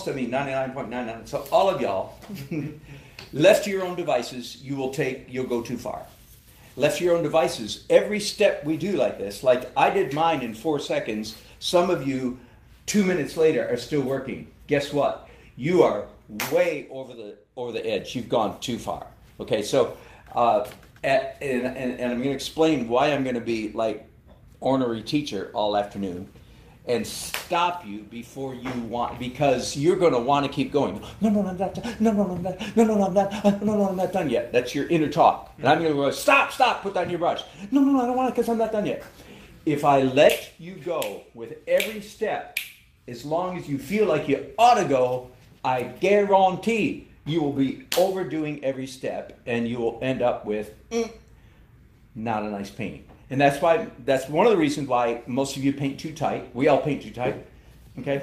most, I mean 99.99, so all of y'all, left to your own devices, you'll go too far. Left to your own devices, every step we do like this, like I did mine in 4 seconds, some of you 2 minutes later are still working. Guess what? You are way over the edge. You've gone too far. Okay, so and I'm going to explain why I'm going to be like ornery teacher all afternoon and stop you before you want, because you're going to want to keep going. No, I'm not done. No, I'm not. No, I'm not done yet. That's your inner talk. And I'm going to go, stop, put down your brush. No, I don't want it because I'm not done yet. If I let you go with every step, as long as you feel like you ought to go, I guarantee you will be overdoing every step and you will end up with not a nice painting. And that's one of the reasons why most of you paint too tight. We all paint too tight. Okay?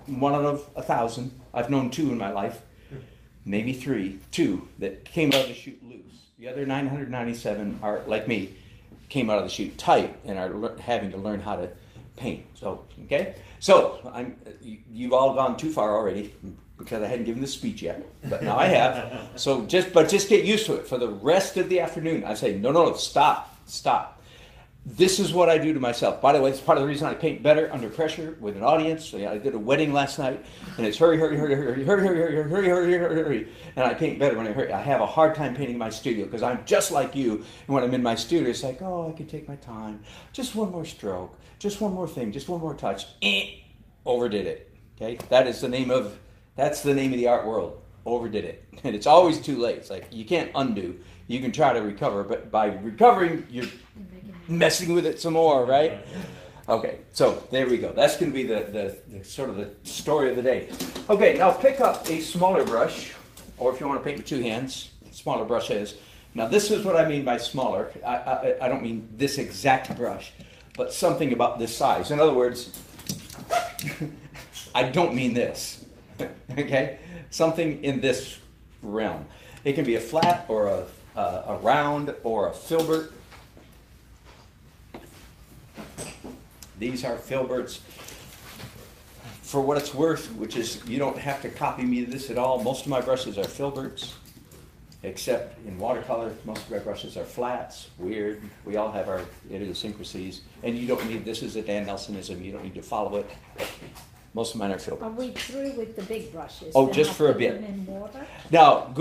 One out of 1,000. I've known 2 in my life. Maybe 2 that came out of the chute loose. The other 997 are, like me, came out of the chute tight and are having to learn how to paint. So, okay? So, you've all gone too far already because I hadn't given the speech yet, but now I have. So, just get used to it. For the rest of the afternoon, I say, no, stop. This is what I do to myself. By the way, it's part of the reason I paint better under pressure with an audience. So, I did a wedding last night, and it's hurry, and I paint better when I hurry. I have a hard time painting in my studio because I'm just like you. And when I'm in my studio, it's like, I can take my time. Just one more stroke. Just one more thing. Just one more touch. Overdid it. Okay, that's the name of the art world. Overdid it, and it's always too late. It's like you can't undo. You can try to recover, but by recovering, you're messing with it some more, right? Okay, so there we go. That's going to be the sort of the story of the day. Okay, now pick up a smaller brush, or if you want to paint with 2 hands, smaller brush is. Now this is what I mean by smaller. I don't mean this exact brush, but something about this size. In other words, I don't mean this. Okay, something in this realm. It can be a flat or a round or a filbert. These are filberts. For what it's worth, which is, you don't have to copy me this at all. Most of my brushes are filberts, except in watercolor. Most of my brushes are flats. Weird. We all have our idiosyncrasies. And you don't need, this is a Dan Nelsonism. You don't need to follow it. Most of mine are filberts. Are we through with the big brushes? Oh, just for a bit. Them in water? Now,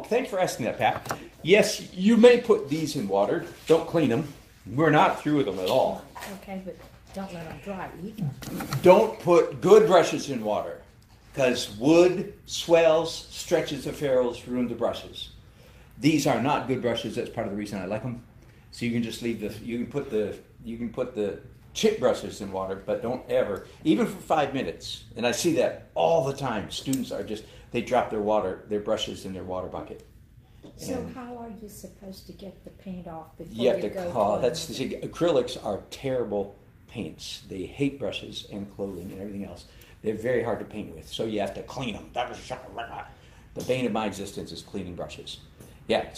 thanks for asking that, Pat. Yes, you may put these in water. Don't clean them. We're not through with them at all. Okay, but don't let them dry either. Don't put good brushes in water, because wood swells, stretches the ferrules, ruin the brushes. These are not good brushes. That's part of the reason I like them. So you can just leave you can put the chip brushes in water, but don't ever, even for 5 minutes. And I see that all the time. Students they drop their brushes in their water bucket. So how are you supposed to get the paint off before you have to go? Acrylics are terrible paints. They hate brushes and clothing and everything else. They're very hard to paint with, so you have to clean them. The bane of my existence is cleaning brushes. Yeah,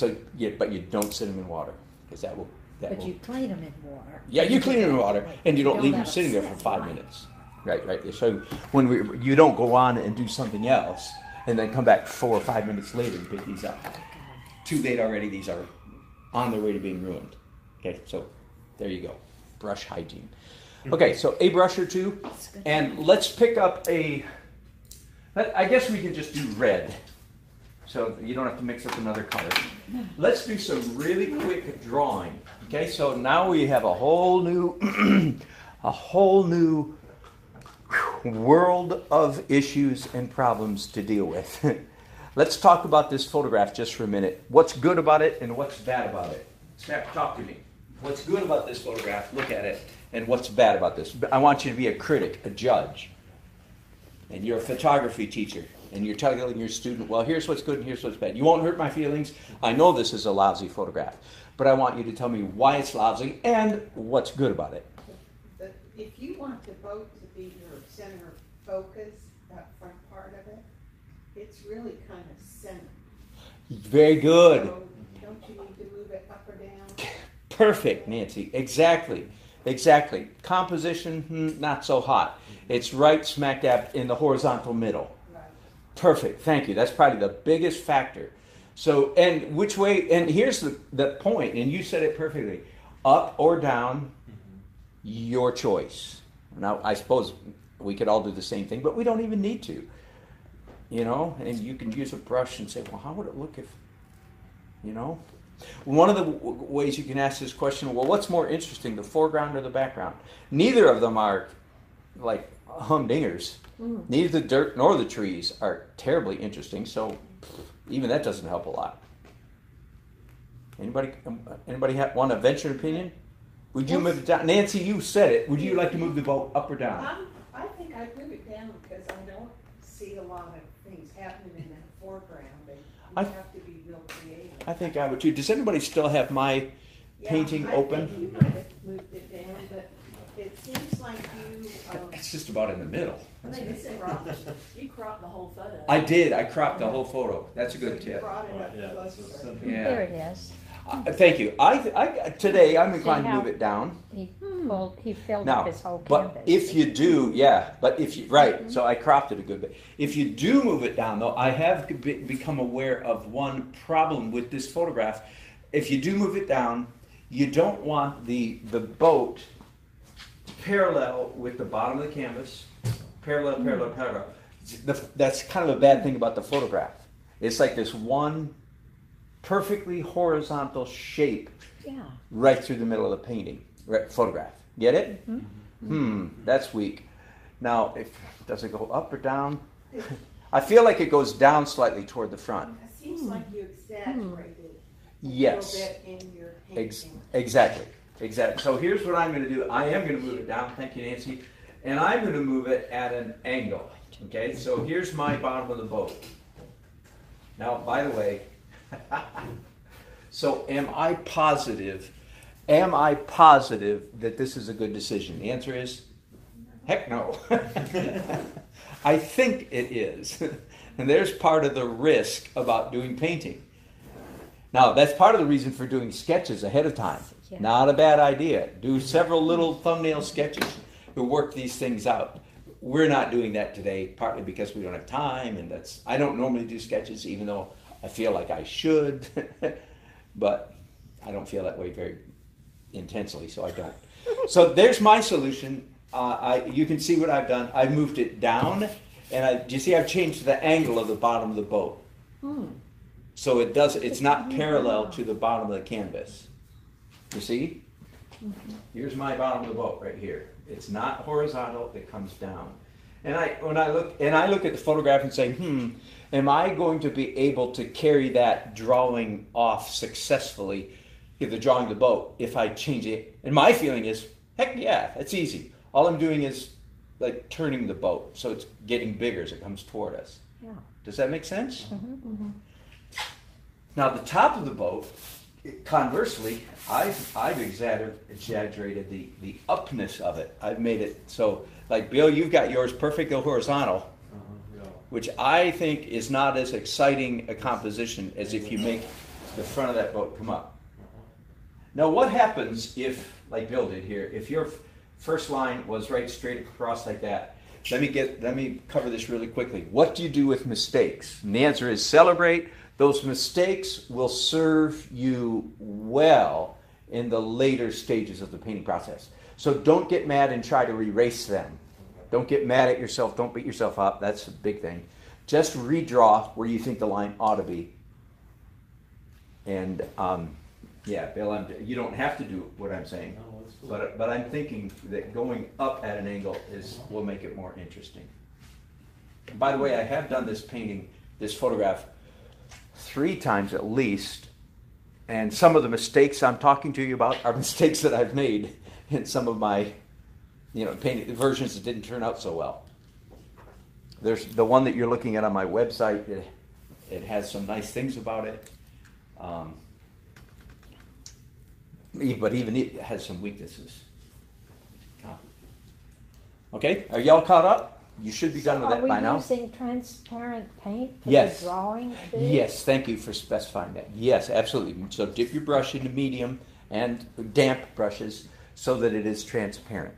but you don't sit them in water, because that will. But you clean them in water. Yeah, you clean them in water, and you don't leave them sitting there for 5 minutes. Right. So you don't go on and do something else, and then come back 4 or 5 minutes later and pick these up. Too late already. These are on their way to being ruined. Okay, so there you go. Brush hygiene. Okay, so a brush or 2, and let's pick up I guess we can just do red, so you don't have to mix up another color. Let's do some really quick drawing. Okay, so now we have a whole new world of issues and problems to deal with. Let's talk about this photograph just for a minute. What's good about it and what's bad about it? Snap, talk to me. What's good about this photograph? Look at it. And what's bad about this? I want you to be a critic, a judge. And you're a photography teacher. And you're telling your student, well, here's what's good and here's what's bad. You won't hurt my feelings. I know this is a lousy photograph. But I want you to tell me why it's lousy and what's good about it. If you want the boat to be your center focus, that front part of it, it's really kind of centered. Very good. So don't you need to move it up or down? Perfect, Nancy. Exactly. exactly. Composition, not so hot. It's right smack dab in the horizontal middle. Right. Perfect. Thank you. That's probably the biggest factor. So, and which way, and here's the point, and you said it perfectly. Up or down, your choice. Now, I suppose we could all do the same thing, but we don't even need to. You know, and you can use a brush and say, well, how would it look if, you know? One of the ways you can ask this question, well, what's more interesting, the foreground or the background? Neither of them are like humdingers. Neither the dirt nor the trees are terribly interesting, so even that doesn't help a lot. Anybody want to venture an opinion? Would you move it down? Nancy, you said it. Would you like to move the boat up or down? I think I'd move it down because I don't see a lot of things happening in that foreground. You have to be real creative. I think I would too. Does anybody still have my painting open? I think you might have moved it down, but it seems like you. It's just about in the middle. I think it's you cropped the whole photo. I did. I cropped the whole photo. That's a good You tip. brought it up closer. Yeah. There it is. Thank you. Today I'm inclined to how- move it down. He filled Now, up his whole but canvas. if you do, right, so I cropped it a good bit. If you do move it down, though, I have become aware of one problem with this photograph. If you do move it down, you don't want the boat parallel with the bottom of the canvas, parallel. That's kind of a bad thing about the photograph. It's like this one perfectly horizontal shape Yeah. right through the middle of the painting, photograph. Get it? That's weak. Now, does it go up or down? I feel like it goes down slightly toward the front. It seems like you exaggerated Yes. a little bit in your painting. Exactly. So here's what I'm going to do. I am going to move it down. Thank you, Nancy. And I'm going to move it at an angle. Okay, so here's my bottom of the boat. Now, by the way, so am I positive that this is a good decision? The answer is, heck no. I think it is. And there's part of the risk about doing painting. Now, that's part of the reason for doing sketches ahead of time. Yeah. Not a bad idea. Do several little thumbnail sketches to work these things out. We're not doing that today, partly because we don't have time, and I don't normally do sketches, even though I feel like I should, but I don't feel that way very intensely, so I don't. So there's my solution. You can see what I've done. I've moved it down, and you see I've changed the angle of the bottom of the boat. So it's not parallel to the bottom of the canvas. You see? Here's my bottom of the boat right here. It's not horizontal, it comes down. And I look at the photograph and say, am I going to be able to carry that drawing off successfully, the drawing of the boat, if I change it? And my feeling is, heck yeah, it's easy. All I'm doing is like turning the boat, so it's getting bigger as it comes toward us. Yeah. Does that make sense? Now the top of the boat, conversely, I've exaggerated the upness of it. I've made it so, like Bill, you've got yours perfectly horizontal, which I think is not as exciting a composition as if you make the front of that boat come up. Now what happens if, like Bill did here, if your first line was right straight across like that? Let me cover this really quickly. What do you do with mistakes? And the answer is celebrate. Those mistakes will serve you well in the later stages of the painting process. So don't get mad and try to erase them. Don't get mad at yourself. Don't beat yourself up. That's a big thing. Just redraw where you think the line ought to be. And Bill, you don't have to do what I'm saying. But I'm thinking that going up at an angle will make it more interesting. And by the way, I have done this photograph 3 times at least, and some of the mistakes I'm talking to you about are mistakes that I've made in some of my painting versions that didn't turn out so well. There's the one that you're looking at on my website. It has some nice things about it, but even it has some weaknesses. Okay, are y'all caught up? You should be done with that by now. Are we using transparent paint for Yes. the drawing too? Yes, thank you for specifying that. Yes, absolutely. So dip your brush into medium and damp brushes so that it is transparent.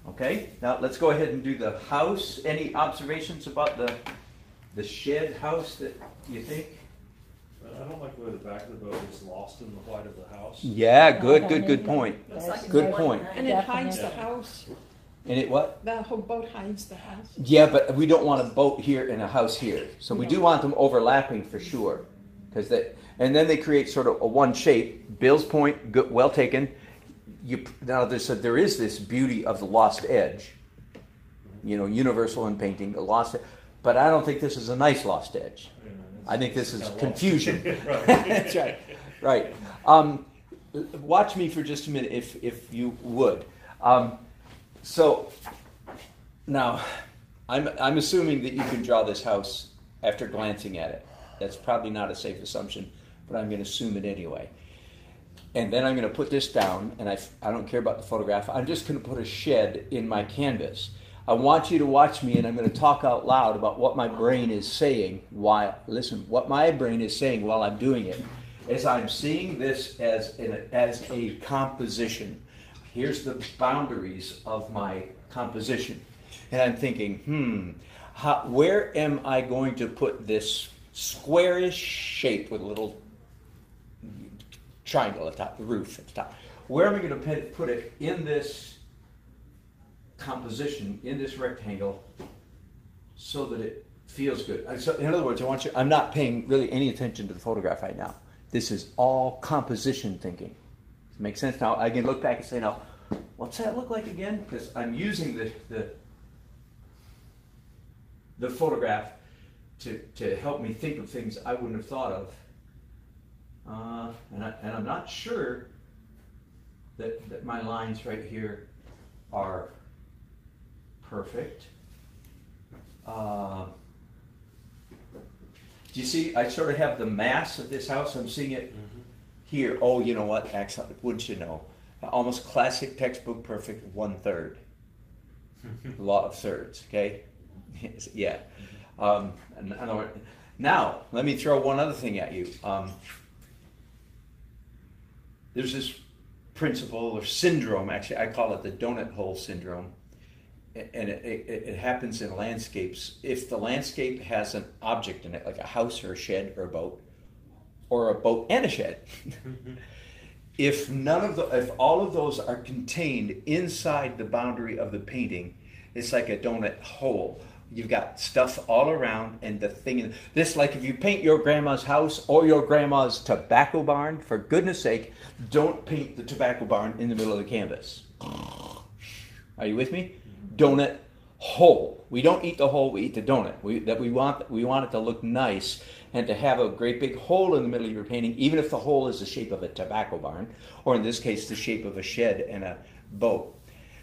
Okay, now let's go ahead and do the house. Any observations about the shed house that you think? I don't like the way the back of the boat is lost in the white of the house. Yeah, good point. Looks like it's Good one point. thing. And it hides the Definitely. house. And it what? The whole boat hides the house. Yeah, but we don't want a boat here and a house here. So we do want them overlapping for sure. And then they create sort of a one shape. Bill's point, good, well taken. Now there is this beauty of the lost edge. You know, universal in painting, the lost edge. But I don't think this is a nice lost edge. I think this is confusion. That's right. Right. Watch me for just a minute, if you would. So now, I'm assuming that you can draw this house after glancing at it. That's probably not a safe assumption, but I'm going to assume it anyway. And then I'm going to put this down, and I don't care about the photograph. I'm just going to put a shed in my canvas. I want you to watch me, and I'm going to talk out loud about what my brain is saying what my brain is saying while I'm doing it. As I'm seeing this as a composition. Here's the boundaries of my composition. And I'm thinking, where am I going to put this squarish shape with a little triangle at the top, the roof at the top? Where am I going to put it in this composition, in this rectangle, so that it feels good? So in other words, I'm not paying really any attention to the photograph right now. This is all composition thinking. Does it make sense? Now I can look back and say, now, what's that look like again? Because I'm using the photograph to help me think of things I wouldn't have thought of. And I'm not sure that my lines right here are perfect. Do you see? I sort of have the mass of this house. I'm seeing it here. Oh, you know what? Excellent. Wouldn't you know? Almost classic textbook perfect 1/3. Law of thirds. Okay. Yeah. Now let me throw one other thing at you. There's this principle or syndrome. Actually, I call it the donut hole syndrome. And it happens in landscapes. If the landscape has an object in it, like a house or a shed or a boat and a shed, if all of those are contained inside the boundary of the painting, it's like a donut hole. You've got stuff all around, and the thing this, like if you paint your grandma's house or your grandma's tobacco barn, for goodness sake, don't paint the tobacco barn in the middle of the canvas. Are you with me? Donut hole. We don't eat the hole, we eat the donut. We want it to look nice and to have a great big hole in the middle of your painting, even if the hole is the shape of a tobacco barn, or in this case, the shape of a shed and a boat.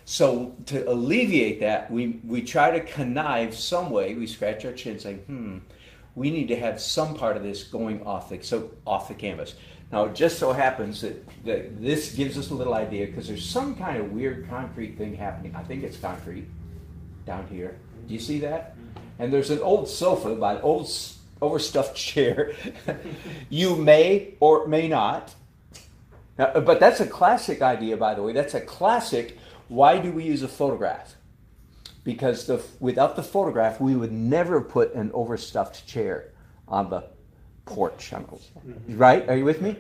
So to alleviate that, we try to connive some way. We scratch our chin saying, we need to have some part of this going off the canvas. Now, it just so happens that this gives us a little idea, because there's some kind of weird concrete thing happening. I think it's concrete down here. Do you see that? And there's an old sofa by an old overstuffed chair. You may or may not. Now, but that's a classic idea, by the way. That's a classic. Why do we use a photograph? Because without the photograph, we would never put an overstuffed chair on the porch. Right? Are you with me?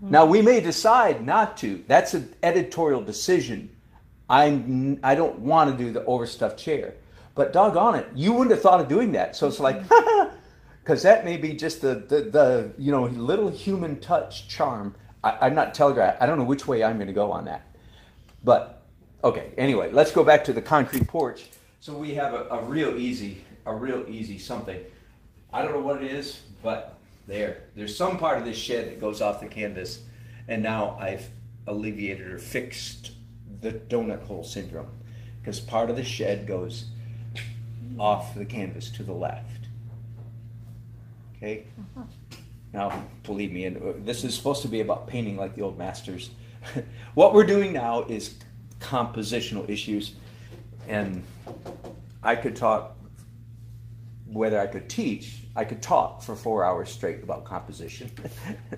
Now, we may decide not to. That's an editorial decision. I don't want to do the overstuffed chair. But doggone it, you wouldn't have thought of doing that. So it's like, because that may be just the little human touch charm. I'm not telegraph. I don't know which way I'm going to go on that. But, okay, anyway, let's go back to the concrete porch. So we have a real easy something. I don't know what it is, but there's some part of this shed that goes off the canvas, and now I've alleviated or fixed the donut hole syndrome, because part of the shed goes off the canvas to the left. Okay? Now, believe me, and this is supposed to be about painting like the old masters. What we're doing now is compositional issues, and I could talk, whether I could teach, I could talk for 4 hours straight about composition.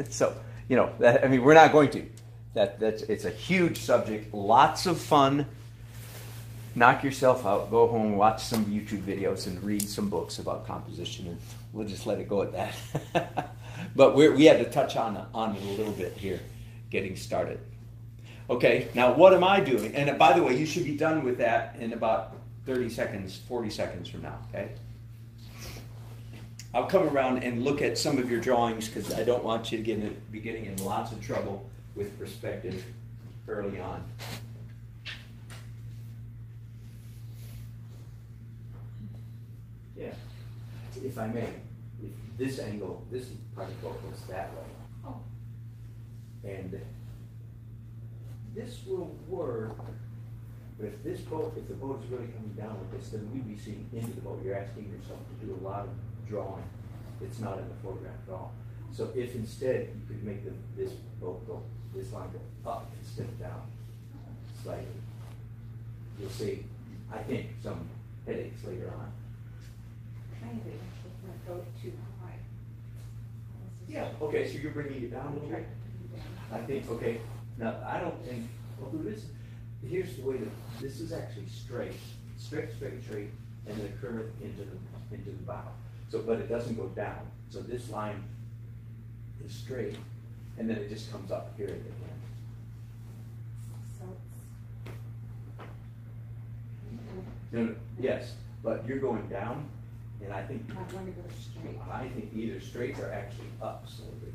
So, we're not going to. It's a huge subject, lots of fun. Knock yourself out, go home, watch some YouTube videos, and read some books about composition, and we'll just let it go at that. But we had to touch on it a little bit here, getting started. Okay, now what am I doing? And by the way, you should be done with that in about 30 seconds, 40 seconds from now, okay? I'll come around and look at some of your drawings because I don't want you to be getting in lots of trouble with perspective early on. Yeah, if I may, if this angle, this part of the boat goes that way. Oh. And this will work, but if the boat is really coming down with this, then we'd be seeing into the boat. You're asking yourself to do a lot of drawing. It's not in the photograph at all. So if instead you could make this boat go, this line go up instead of down slightly, you'll see, I think, some headaches later on. Maybe if I go too high. Yeah, okay, so you're bringing it down a little bit? I think, okay, now I don't think, well, here's the way that, this is actually straight, and then curve into the bow. So, but it doesn't go down. So this line is straight, and then it just comes up here at the end. So No, yes, but you're going down, and I think, I want to go straight. I think either straight or actually up slowly.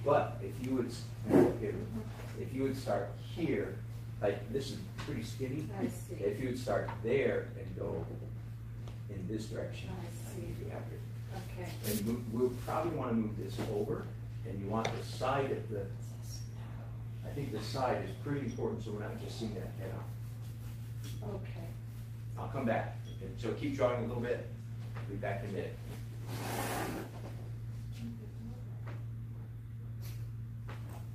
But if you would start here, like this is pretty skinny. I see. If you would start there and go in this direction, I see. you have your, Okay. and we'll probably want to move this over, and you want the side of the, I think the side is pretty important, so we're not just seeing that head on. Okay. I'll come back. And so keep drawing a little bit. Be back in a minute.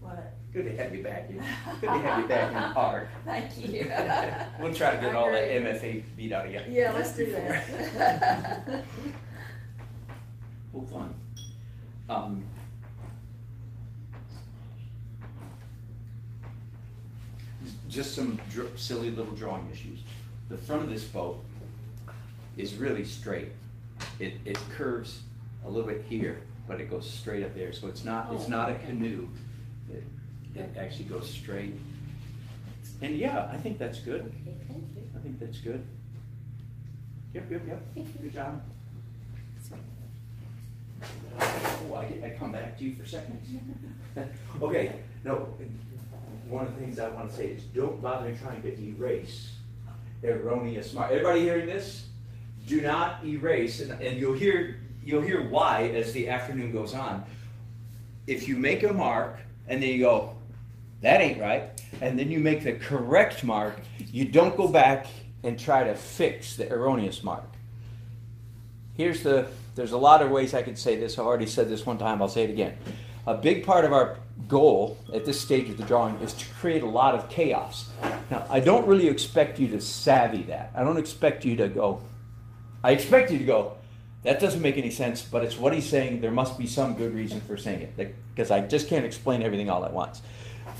What? Good to have you back. Good to have you back in the park. Thank you. We'll try to get all that Great. MFA beat out of you. Yeah, let's do that. Hold on. Just some silly little drawing issues. The front of this boat is really straight. It curves a little bit here, but it goes straight up there. So it's not a canoe. It actually goes straight. And yeah, I think that's good. Okay, thank you. I think that's good. Yep. Good job. Oh, I come back to you for seconds. Okay, no, one of the things I want to say is don't bother trying to erase erroneous mark. Everybody hearing this? Do not erase, and you'll hear why as the afternoon goes on. If you make a mark and then you go, that ain't right, and then you make the correct mark, you don't go back and try to fix the erroneous mark. There's a lot of ways I could say this. I've already said this one time, I'll say it again. A big part of our goal at this stage of the drawing is to create a lot of chaos. Now, I don't really expect you to savvy that. I don't expect you to go, I expect you to go, that doesn't make any sense, but it's what he's saying. There must be some good reason for saying it, because I just can't explain everything all at once.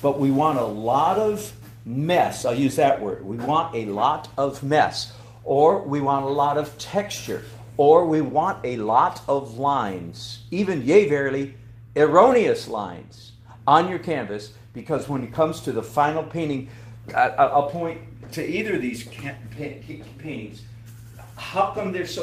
But we want a lot of mess. I'll use that word. We want a lot of mess, or we want a lot of texture, or we want a lot of lines, even, yea, verily, erroneous lines on your canvas, because when it comes to the final painting, I'll point to either of these paintings. How come they're so